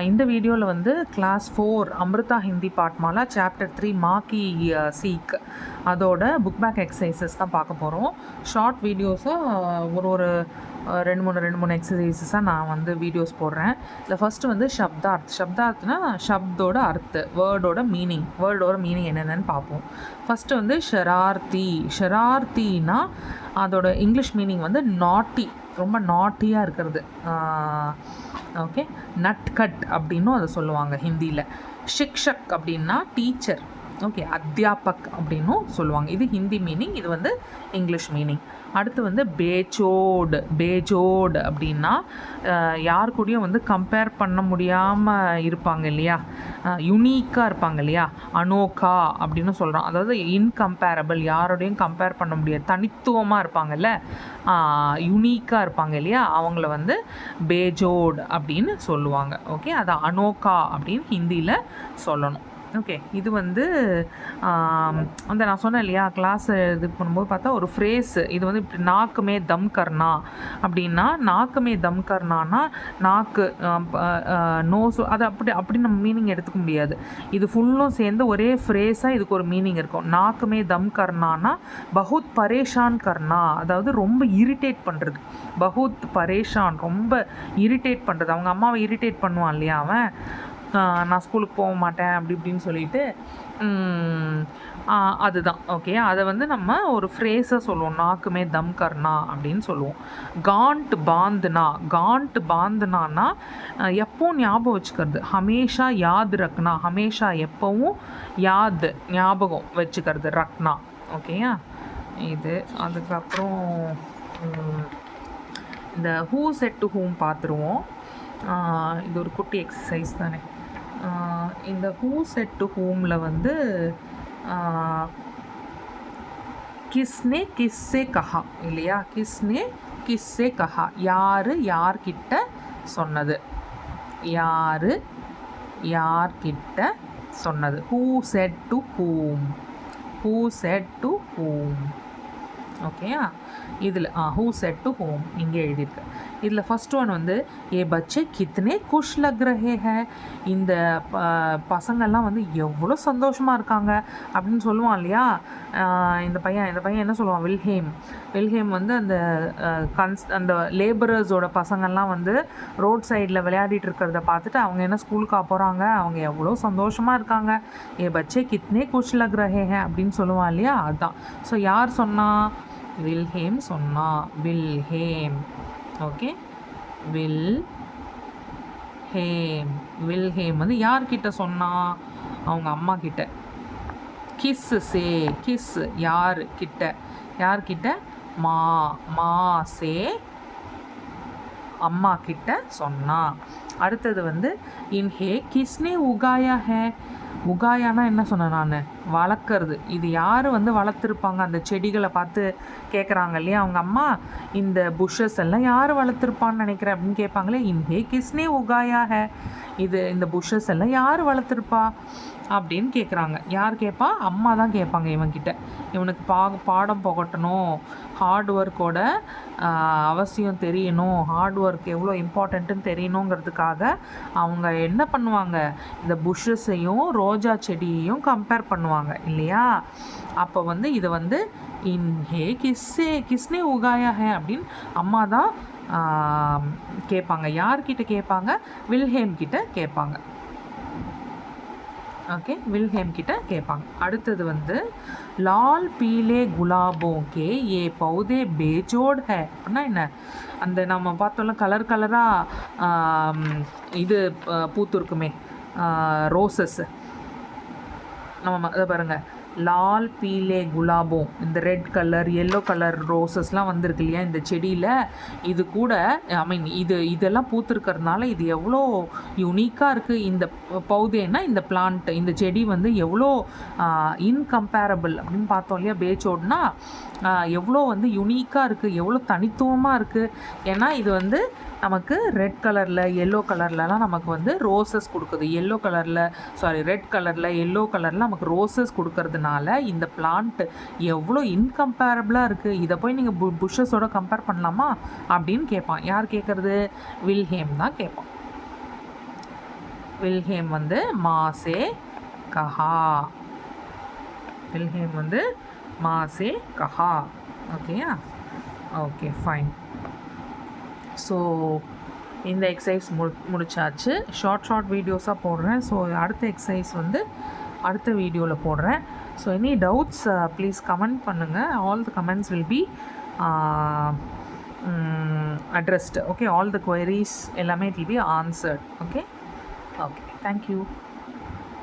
இந்த வீடியோவில் வந்து கிளாஸ் 4 அமிர்தா ஹிந்தி பாட்மாலா சாப்டர் 3 மாக்கி சீக் அதோட புக் பேக் எக்ஸசைசஸ் தான் பார்க்க போகிறோம். ஷார்ட் வீடியோஸாக ஒரு ரெண்டு மூணு எக்ஸசைசஸாக நான் வந்து வீடியோஸ் போடுறேன். இதில் ஃபஸ்ட்டு வந்து ஷப்தார்த்னா ஷப்தோட வேர்டோட மீனிங் என்னென்னு பார்ப்போம். ஃபஸ்ட்டு வந்து ஷரார்த்தினா அதோட இங்கிலீஷ் மீனிங் வந்து நாட்டி, ரொம்ப நாட்டியாக இருக்கிறது. ஓகே, நட்கட் அப்படின்னும் அதை சொல்லுவாங்க ஹிந்தியில். ஷிக்ஷக் அப்படின்னா டீச்சர். ஓகே, அத்தியாபக் அப்படின்னும் சொல்லுவாங்க. இது ஹிந்தி மீனிங், இது வந்து இங்கிலீஷ் மீனிங். அடுத்து வந்து பேஜோடு அப்படின்னா யார் கூடயும் வந்து கம்பேர் பண்ண முடியாமல் இருப்பாங்க இல்லையா, யுனீக்காக இருப்பாங்க இல்லையா, அனோகா அப்படின்னு சொல்கிறோம். அதாவது இன்கம்பேரபிள், யாரோடையும் கம்பேர் பண்ண முடியாது, தனித்துவமாக இருப்பாங்கல்ல, யுனீக்காக இருப்பாங்க இல்லையா, அவங்கள வந்து பேஜோடு அப்படின்னு சொல்லுவாங்க. ஓகே, அதை அனோகா அப்படின்னு ஹிந்தியில் சொல்லணும். ஓகே, இது வந்து அந்த நான் சொன்னேன் இல்லையா, கிளாஸ் இது பண்ணும்போது பார்த்தா ஒரு ஃப்ரேஸ், இது வந்து இப்படி நாக்குமே தம் கர்னா அப்படின்னா, நாக்குமே தம் கர்னான்னா நாக்கு நோஸ், அது அப்படி நம்ம மீனிங் எடுத்துக்க முடியாது. இது ஃபுல்லும் சேர்ந்து ஒரே ஃப்ரேஸாக இதுக்கு ஒரு மீனிங் இருக்கும். நாக்குமே தம் கர்னான்னா பகுத் பரேஷான் கர்னா, அதாவது ரொம்ப இரிட்டேட் பண்ணுறது. பகுத் பரேஷான், ரொம்ப இரிட்டேட் பண்ணுறது. அவங்க அம்மாவை இரிட்டேட் பண்ணுவான் இல்லையா அவன், நான் ஸ்கூலுக்கு போக மாட்டேன் அப்படி இப்படின்னு சொல்லிட்டு, அதுதான். ஓகே, அதை வந்து நம்ம ஒரு ஃப்ரேஸாக சொல்லுவோம், நாக்குமே தம் கர்னா அப்படின்னு சொல்லுவோம். காண்ட் பாந்துனான்னா எப்போவும் ஞாபகம் வச்சுக்கிறது. ஹமேஷா யாத் ரக்னா, ஹமேஷா எப்போவும் ஞாபகம் வச்சுக்கிறது, ரக்னா. ஓகேயா, இது. அதுக்கப்புறம் இந்த ஹூ செட் டு ஹூம் பார்த்துருவோம். இது ஒரு குட்டி எக்ஸசைஸ் தானே. இந்த ஹூ செட் டு ஹூமில் வந்து கிஸ்னே கிஸ்ஸே கஹா இல்லையா, கிஸ்னே கிஸ்ஸே கஹா, யார்கிட்ட சொன்னது, யார்கிட்ட சொன்னது. Who set to whom. ஓகேயா, இதில் ஹூ செட் டு ஹோம் இங்கே எழுதியிருக்கு. இதில் ஃபஸ்ட் ஒன் வந்து ஏ பச்சே கித்னே குஷ் லக் ரஹே ஹே, இந்த பசங்கள்லாம் வந்து எவ்வளோ சந்தோஷமாக இருக்காங்க அப்படின்னு சொல்லுவான் இல்லையா. இந்த பையன் என்ன சொல்லுவான், வில்ஹேம் வந்து அந்த லேபரர்ஸோட பசங்கள்லாம் வந்து ரோட் சைடில் விளையாடிட்டு இருக்கிறத பார்த்துட்டு அவங்க என்ன ஸ்கூலுக்காக போகிறாங்க, அவங்க எவ்வளோ சந்தோஷமாக இருக்காங்க, ஏ பச்சே கித்னே குஷ் லக் ரஹே ஹே அப்படின்னு சொல்லுவான் இல்லையா, அதுதான். ஸோ யார் சொன்னா, வில்ஹேம் சொன்னா. ஓகே, வில்ஹேம் வந்து யார்கிட்ட சொன்னா, அவங்க அம்மா கிட்ட. கிஸ் யார்கிட்ட, மா சே அம்மா கிட்ட சொன்னா. அடுத்தது வந்து இன்ஹே கிஸ்னே உகாயா ஹே, உகாயானா என்ன சொன்னேன் நான், வளர்க்குறது. இது யார் வந்து வளர்த்துருப்பாங்க, அந்த செடிகளை பார்த்து கேட்குறாங்க இல்லையா அவங்க அம்மா, இந்த புஷ்ஷஸ் எல்லாம் யார் வளர்த்துருப்பான்னு நினைக்கிறேன் அப்படின்னு கேட்பாங்களே. இன்ஹே கிஸ்னே உகாயா ஹே, இந்த புஷ்ஷஸ் எல்லாம் யார் வளர்த்துருப்பா அப்படின்னு கேட்குறாங்க. யார் கேட்பா, அம்மா தான் கேட்பாங்க இவன்கிட்ட. இவனுக்கு பாடம் புகட்டணும், ஹார்ட் ஒர்க்கோட அவசியம் தெரியணும், ஹார்ட் ஒர்க் எவ்வளோ இம்பார்ட்டண்ட்டுன்னு தெரியணுங்கிறதுக்காக அவங்க என்ன பண்ணுவாங்க, இந்த புஷ்ஷஸையும் ரோஜா செடியையும் கம்பேர் பண்ணுவாங்க இல்லையா. அப்போ வந்து இதை வந்து இன்ஹே கிஸ்னே உகாயா ஹே அப்படின்னு அம்மா தான் கேட்பாங்க. யார்கிட்ட கேட்பாங்க, வில்ஹேம் கிட்ட கேட்பாங்க. ஓகே, வில்ஹேம் கிட்ட கேட்பாங்க. அடுத்தது வந்து லால் பீலே குலாபோ கே ஏ பௌதே பேஜோட் ஹே அப்படின்னா என்ன, அந்த நம்ம பார்த்தோம்ல கலராக இது பூத்துருக்குமே ரோசஸ், நம்ம அதை பாருங்கள், லால் பீலே குலாபோ, இந்த ரெட் கலர் எல்லோ கலர் ரோசஸ்லாம் வந்திருக்கு இல்லையா இந்த செடியில், இது கூட இதெல்லாம் பூத்துருக்கிறதுனால இது எவ்வளோ யுனிக்காக இருக்குது. இந்த பௌதேன்னா இந்த பிளான்ட், இந்த செடி வந்து எவ்வளோ இன்கம்பேரபிள் அப்படின்னு பார்த்தோம் இல்லையா, பேச்சோடுனா எவ்வளோ வந்து யுனிக்காக இருக்குது, எவ்வளோ தனித்துவமாக இருக்குது. ஏன்னா இது வந்து நமக்கு ரெட் கலரில் எல்லோ கலர்லலாம் நமக்கு வந்து ரோசஸ் கொடுக்குது, ரெட் கலரில் எல்லோ கலரில் நமக்கு ரோசஸ் கொடுக்கறதுனால இந்த பிளான்ட் எவ்வளோ இன்கம்பேரபிளாக இருக்குது. இதை போய் நீங்கள் புஷ்ஷஸோட கம்பேர் பண்ணலாமா அப்படின்னு கேட்பான். யார் கேட்குறது, வில்ஹேம் தான் கேட்பான். வில்ஹேம் வந்து மாசே கஹா. வில்ஹேம் வந்து மாசே கஹா. ஓகேயா? Okay fine. ஸோ இந்த எக்ஸசைஸ் முடிச்சாச்சு. ஷார்ட் வீடியோஸாக போடுறேன். ஸோ அடுத்த எக்ஸசைஸ் வந்து அடுத்த வீடியோவில் போடுறேன். So any doubts please comment பண்ணுங்கள். All the comments will be addressed. Okay, all the queries எல்லாமே it will be answered. Okay, thank you.